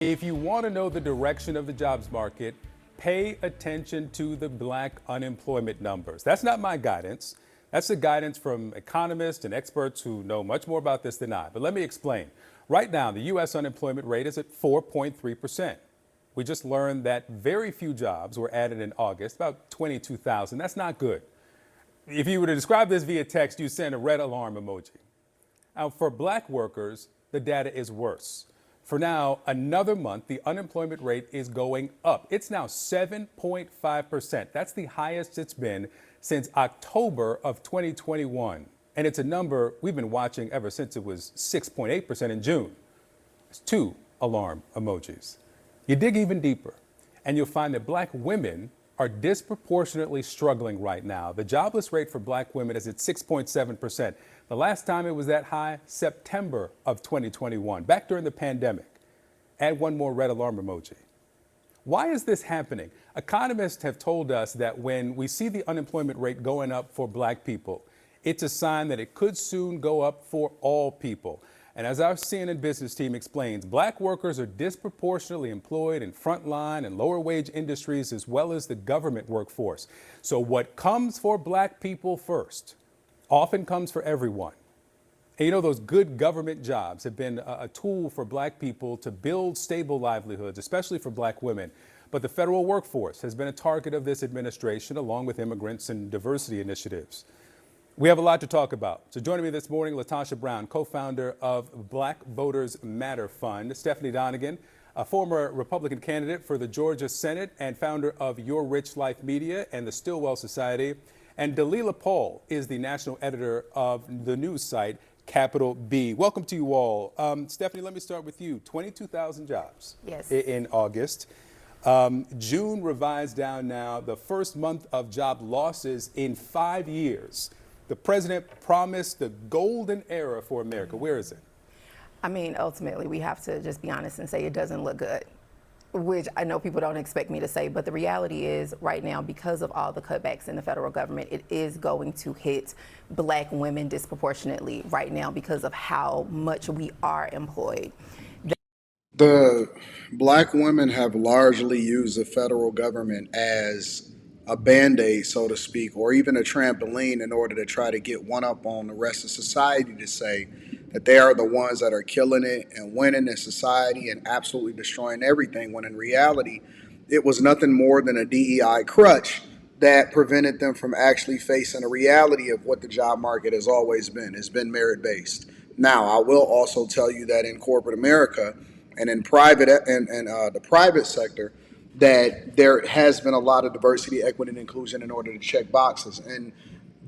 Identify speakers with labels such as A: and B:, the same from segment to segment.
A: If you want to know the direction of the jobs market, pay attention to the black unemployment numbers. That's not my guidance. That's the guidance from economists and experts who know much more about this than I. But let me explain. Right now, the U.S. unemployment rate is at 4.3%. We just learned that very few jobs were added in August, about 22,000. That's not good. If you were to describe this via text, you send a red alarm emoji. Now, for black workers, the data is worse. For now, another month, the unemployment rate is going up. It's now 7.5%. That's the highest it's been since October of 2021. And it's a number we've been watching ever since it was 6.8% in June. It's two alarm emojis. You dig even deeper, and you'll find that black women are disproportionately struggling right now. The jobless rate for black women is at 6.7%. The last time it was that high, September of 2021, back during the pandemic. Add one more red alarm emoji. Why is this happening? Economists have told us that when we see the unemployment rate going up for black people, it's a sign that it could soon go up for all people. And as our CNN business team explains, black workers are disproportionately employed in frontline and lower wage industries as well as the government workforce. So what comes for black people first often comes for everyone. And you know, those good government jobs have been a tool for black people to build stable livelihoods, especially for black women. But the federal workforce has been a target of this administration, along with immigrants and diversity initiatives. We have a lot to talk about. So joining me this morning, Latasha Brown, co-founder of Black Voters Matter Fund, Stephanie Donegan, a former Republican candidate for the Georgia Senate and founder of Your Rich Life Media and the Stillwell Society, and Dalila Paul is the national editor of the news site Capital B. Welcome to you all. Stephanie, let me start with you. 22,000 jobs in August. June revised down now, the first month of job losses in 5 years. The president promised the golden era for America. Where is it?
B: I mean, ultimately, we have to just be honest and say it doesn't look good, which I know people don't expect me to say, but the reality is right now, because of all the cutbacks in the federal government, it is going to hit black women disproportionately right now because of how much we are employed.
C: The black women have largely used the federal government as a Band-Aid, so to speak, or even a trampoline in order to try to get one up on the rest of society to say that they are the ones that are killing it and winning in society and absolutely destroying everything, when in reality, it was nothing more than a DEI crutch that prevented them from actually facing a reality of what the job market has always been. It's been merit-based. Now, I will also tell you that in corporate America and in the private sector, that there has been a lot of diversity, equity, and inclusion in order to check boxes. And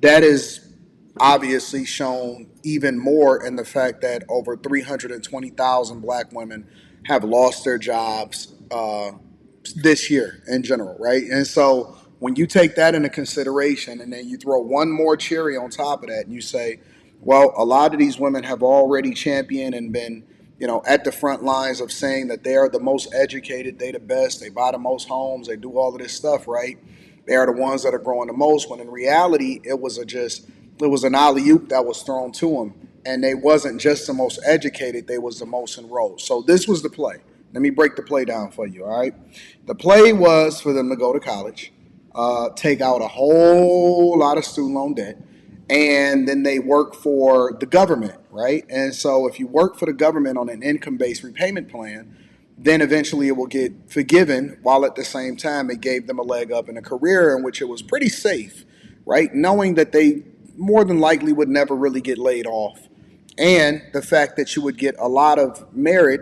C: that is obviously shown even more in the fact that over 320,000 black women have lost their jobs this year in general, right? And so when you take that into consideration and then you throw one more cherry on top of that and you say, well, a lot of these women have already championed and been at the front lines of saying that they are the most educated, they the best, they buy the most homes, they do all of this stuff, right? They are the ones that are growing the most, when in reality, it was an alley-oop that was thrown to them. And they wasn't just the most educated, they was the most enrolled. So this was the play. Let me break the play down for you, all right? The play was for them to go to college, take out a whole lot of student loan debt, and then they work for the government, right? And so if you work for the government on an income-based repayment plan, then eventually it will get forgiven, while at the same time it gave them a leg up in a career in which it was pretty safe, right? Knowing that they more than likely would never really get laid off. And the fact that you would get a lot of merit,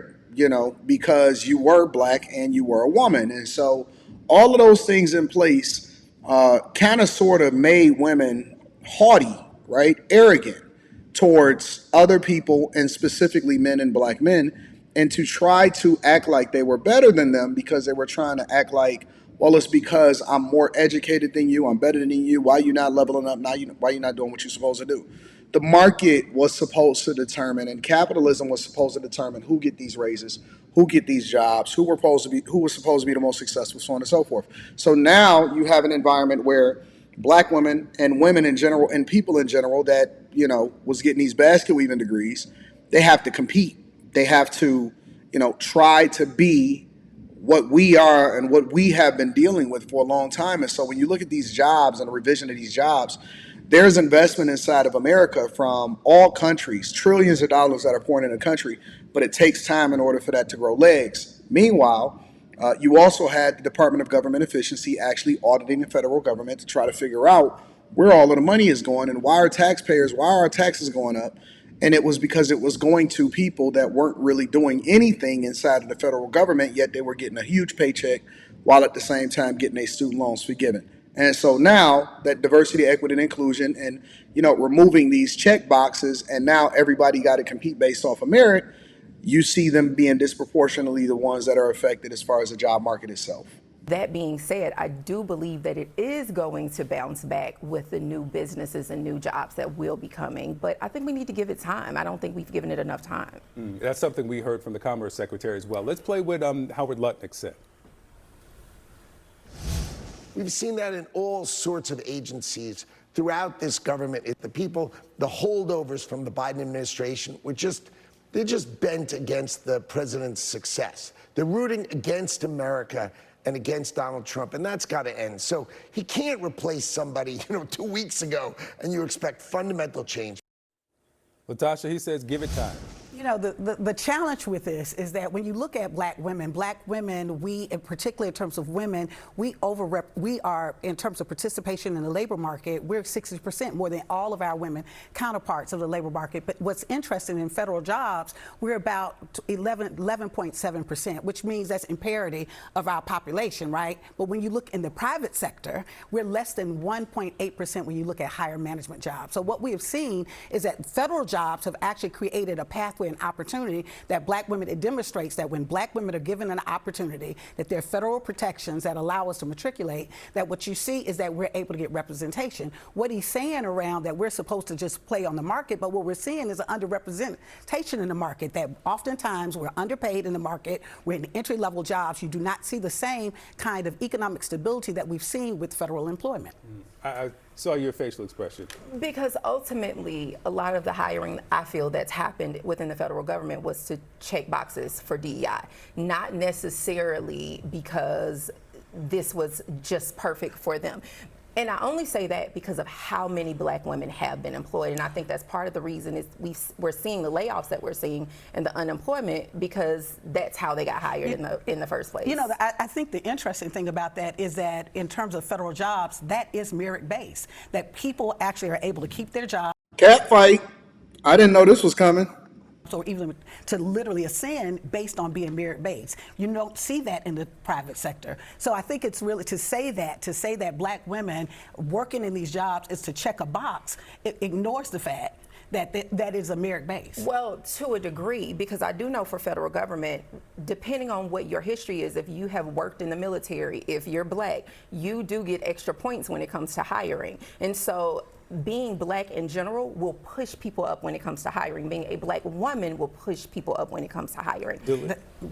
C: because you were black and you were a woman. And so all of those things in place kind of sort of made women haughty, right? Arrogant towards other people, and specifically men and black men, and to try to act like they were better than them because they were trying to act like, well, it's because I'm more educated than you, I'm better than you, why you not leveling up now, why you not doing what you're supposed to do? The market was supposed to determine, and capitalism was supposed to determine who get these raises, who get these jobs, who was supposed to be the most successful, so on and so forth. So now you have an environment where black women and women in general and people in general that was getting these basket weaving degrees, they have to compete. They have to try to be what we are and what we have been dealing with for a long time. And so when you look at these jobs and the revision of these jobs, there's investment inside of America from all countries, trillions of dollars that are pouring in the country, but it takes time in order for that to grow legs. Meanwhile, you also had the Department of Government Efficiency actually auditing the federal government to try to figure out where all of the money is going and why are our taxes going up? And it was because it was going to people that weren't really doing anything inside of the federal government, yet they were getting a huge paycheck while at the same time getting their student loans forgiven. And so now that diversity, equity, and inclusion and, removing these check boxes, and now everybody got to compete based off of merit, you see them being disproportionately the ones that are affected as far as the job market itself.
B: That being said, I do believe that it is going to bounce back with the new businesses and new jobs that will be coming. But I think we need to give it time. I don't think we've given it enough time.
A: That's something we heard from the Commerce Secretary as well. Let's play what Howard Lutnick said.
D: We've seen that in all sorts of agencies throughout this government. The people, the holdovers from the Biden administration, they're just bent against the president's success. They're rooting against America and against Donald Trump, and that's got to end. So he can't replace somebody, 2 weeks ago, and you expect fundamental change.
A: Latasha, he says, give it time.
E: The challenge with this is that when you look at black women, we, particularly in terms of women, we are, in terms of participation in the labor market, we're 60% more than all of our women counterparts of the labor market. But what's interesting in federal jobs, we're about 11.7%, which means that's in parity of our population, right? But when you look in the private sector, we're less than 1.8% when you look at higher management jobs. So what we have seen is that federal jobs have actually created a pathway, an opportunity that black women, it demonstrates that when black women are given an opportunity, that there are federal protections that allow us to matriculate, that what you see is that we're able to get representation. What he's saying around that we're supposed to just play on the market, but what we're seeing is an underrepresentation in the market, that oftentimes we're underpaid in the market, we're in entry-level jobs, you do not see the same kind of economic stability that we've seen with federal employment.
A: I saw your facial expression.
B: Because ultimately, a lot of the hiring I feel that's happened within the federal government was to check boxes for DEI, not necessarily because this was just perfect for them. And I only say that because of how many black women have been employed. And I think that's part of the reason is we're seeing the layoffs that we're seeing and the unemployment, because that's how they got hired in the first place.
E: I think the interesting thing about that is that in terms of federal jobs, that is merit-based, that people actually are able to keep their job.
C: Cat fight. I didn't know this was coming.
E: Or even to literally ascend based on being merit-based. You don't see that in the private sector. So I think it's really to say that black women working in these jobs is to check a box, it ignores the fact that is a merit base.
B: Well, to a degree, because I do know for federal government, depending on what your history is, if you have worked in the military, if you're black, you do get extra points when it comes to hiring. And so being black in general will push people up when it comes to hiring. Being a black woman will push people up when it comes to hiring.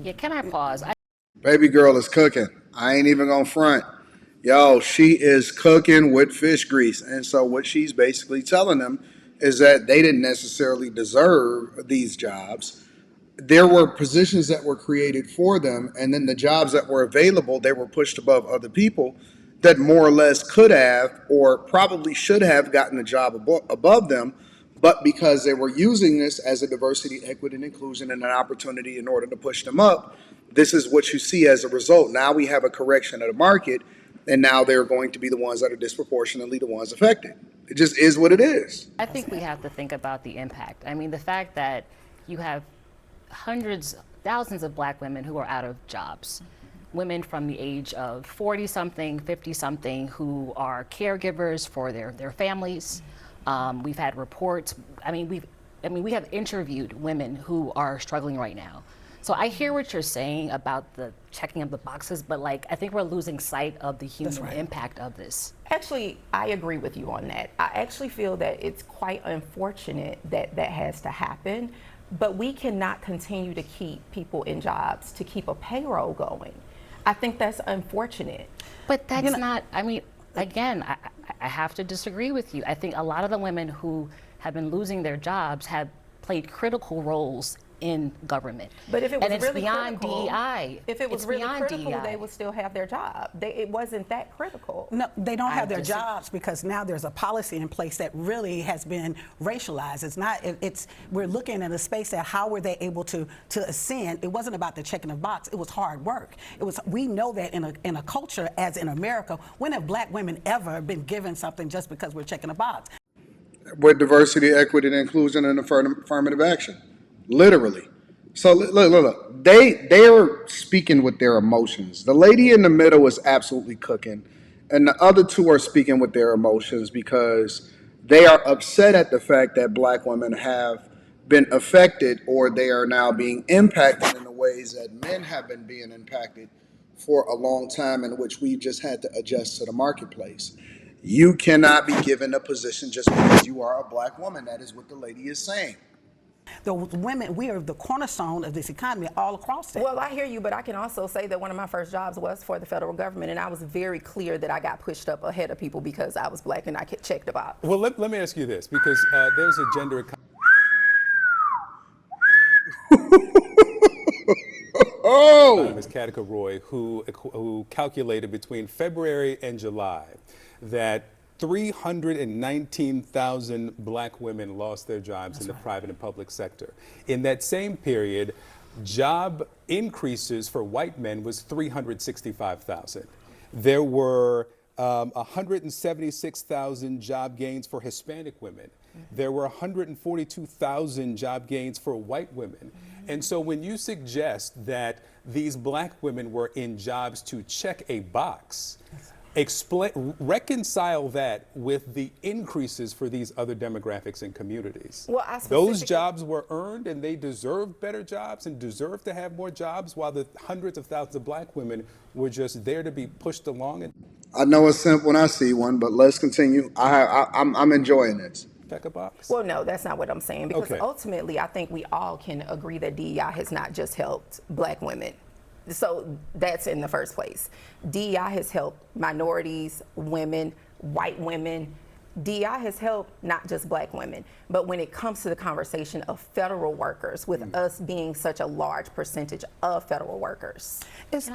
F: Yeah, can I pause?
C: Baby girl is cooking. I ain't even gonna front. Yo, she is cooking with fish grease. And so what she's basically telling them is that they didn't necessarily deserve these jobs. There were positions that were created for them, and then the jobs that were available, they were pushed above other people that more or less could have or probably should have gotten a job above them, but because they were using this as a diversity, equity, and inclusion and an opportunity in order to push them up, this is what you see as a result. Now we have a correction of the market, and now they're going to be the ones that are disproportionately the ones affected. It just is what it is.
F: I think we have to think about the impact. I mean, the fact that you have thousands of black women who are out of jobs. Women from the age of 40-something, 50-something who are caregivers for their families. We've had reports. We have interviewed women who are struggling right now. So I hear what you're saying about the checking of the boxes, but I think we're losing sight of the human impact of this.
B: Actually, I agree with you on that. I actually feel that it's quite unfortunate that that has to happen, but we cannot continue to keep people in jobs to keep a payroll going. I think that's unfortunate.
F: But that's not, again, I have to disagree with you. I think a lot of the women who have been losing their jobs have played critical roles in government.
B: But if it was
F: and it's
B: really
F: beyond
B: critical,
F: DEI.
B: if it was
F: It's
B: really
F: beyond
B: critical,
F: DEI.
B: they would still have their job. It wasn't that critical.
E: No, they don't have their
F: just-
E: jobs because now there's a policy in place that really has been racialized. It's not. It's we're looking at a space that how were they able to ascend? It wasn't about the checking of box. It was hard work. It was. We know that in a culture as in America, when have black women ever been given something just because we're checking a box?
C: With diversity, equity, and inclusion and affirmative action. Literally. So look. They're speaking with their emotions. The lady in the middle is absolutely cooking, and the other two are speaking with their emotions because they are upset at the fact that black women have been affected, or they are now being impacted in the ways that men have been being impacted for a long time, in which we've just had to adjust to the marketplace. You cannot be given a position just because you are a black woman. That is what the lady is saying.
E: The women, we are the cornerstone of this economy all across it.
B: Well, I hear you, but I can also say that one of my first jobs was for the federal government, and I was very clear that I got pushed up ahead of people because I was black and I could check the box.
A: Well, let me ask you this, because there's a gender economist, Katika Roy, who calculated between February and July that 319,000 black women lost their jobs in the private and public sector. In that same period, job increases for white men was 365,000. There were 176,000 job gains for Hispanic women. There were 142,000 job gains for white women. And so when you suggest that these black women were in jobs to check a box, reconcile that with the increases for these other demographics and communities.
B: Well,
A: those jobs were earned and they deserved better jobs and deserved to have more jobs, while the hundreds of thousands of black women were just there to be pushed along.
C: I know it's simple when I see one, but let's continue. I'm enjoying this.
A: Check a box.
B: Well, no, that's not what I'm saying, because
A: Okay.
B: ultimately I think we all can agree that DEI has not just helped black women. So that's in the first place. DEI has helped minorities, women, white women. DEI has helped not just black women, but when it comes to the conversation of federal workers, with us being such a large percentage of federal workers.
E: It's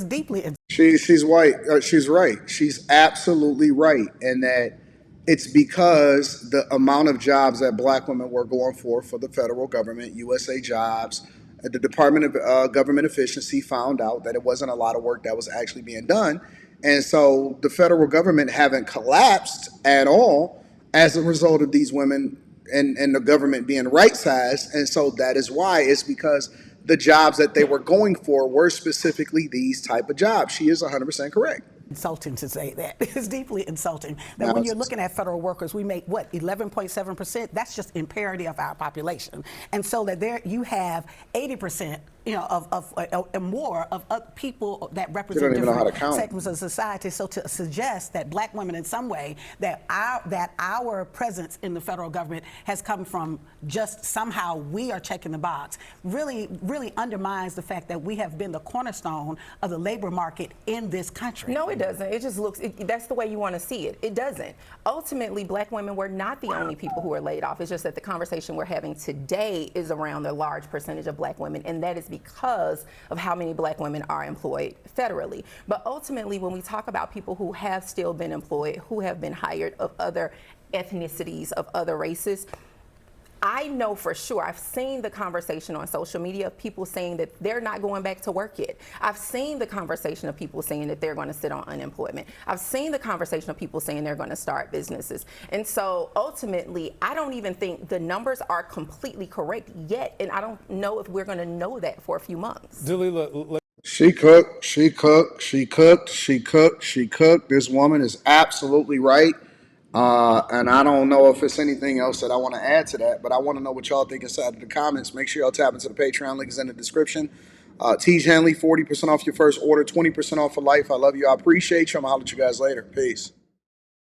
E: deeply.
C: She's white. She's right. She's absolutely right. And that it's because the amount of jobs that black women were going for the federal government, USA Jobs, the Department of Government Efficiency found out that it wasn't a lot of work that was actually being done. And so the federal government haven't collapsed at all as a result of these women and the government being right-sized. And so that is why. It's because the jobs that they were going for were specifically these type of jobs. She is 100% correct.
E: Insulting to say that. It's deeply insulting that when you're looking at federal workers, we make what, 11.7%? That's just in parity of our population. And so that there you have 80%, of more of people that represent different segments of society. So to suggest that black women in some way, that our presence in the federal government has come from just somehow we are checking the box, really undermines the fact that we have been the cornerstone of the labor market in this country.
B: No, it doesn't. It just looks, that's the way you want to see it. It doesn't. Ultimately, black women were not the only people who were laid off. It's just that the conversation we're having today is around the large percentage of black women, and that is because of how many black women are employed federally. But ultimately, when we talk about people who have still been employed, who have been hired of other ethnicities, of other races, I know for sure, I've seen the conversation on social media of people saying that they're not going back to work yet. I've seen the conversation of people saying that they're going to sit on unemployment. I've seen the conversation of people saying they're going to start businesses. And so ultimately, I don't even think the numbers are completely correct yet. And I don't know if we're going to know that for a few months.
A: Dalila,
C: She cooked. This woman is absolutely right. And I don't know if it's anything else that I want to add to that, but I want to know what y'all think inside of the comments. Make sure y'all tap into the Patreon. Link is in the description. Tej Hanley, 40% off your first order, 20% off for life. I love you. I appreciate you. I'm going to holler at you guys later. Peace.